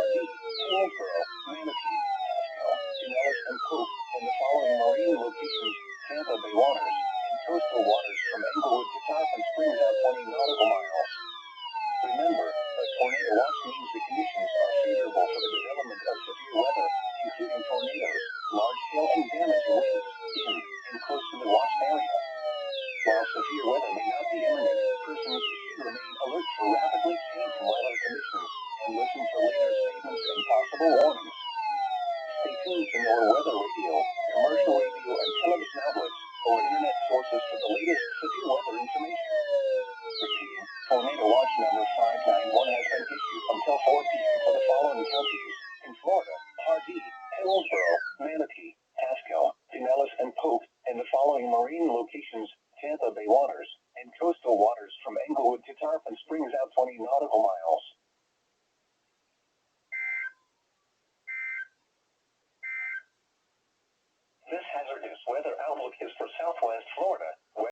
Hillsborough, Manatee, Pasco, Pinellas, and Pope, and the following marine locations: Tampa Bay waters, and coastal waters from Englewood to Tarpon Springs out 20 nautical miles. Remember, a tornado watch means the conditions are favorable for the development of severe weather, including tornadoes, large hail, and damaging winds, in and close to the watch area. While severe weather may not be imminent, persons should remain alert for rapidly changing weather conditions, and listen for later statements and possible warnings. Stay tuned to NOAA Weather Radio, commercial radio and television outlets, or internet sources for the latest severe weather information. Repeating, Tornado Watch number 591 has been issued until 4 p.m. for the following counties in Florida: Hardee, Hillsborough, Manatee, Pasco, Pinellas, and Polk, and the following marine locations: Tampa Bay waters, and coastal waters from Englewood to Tarpon Springs out 20 nautical miles. This hazardous weather outlook is for Southwest Florida.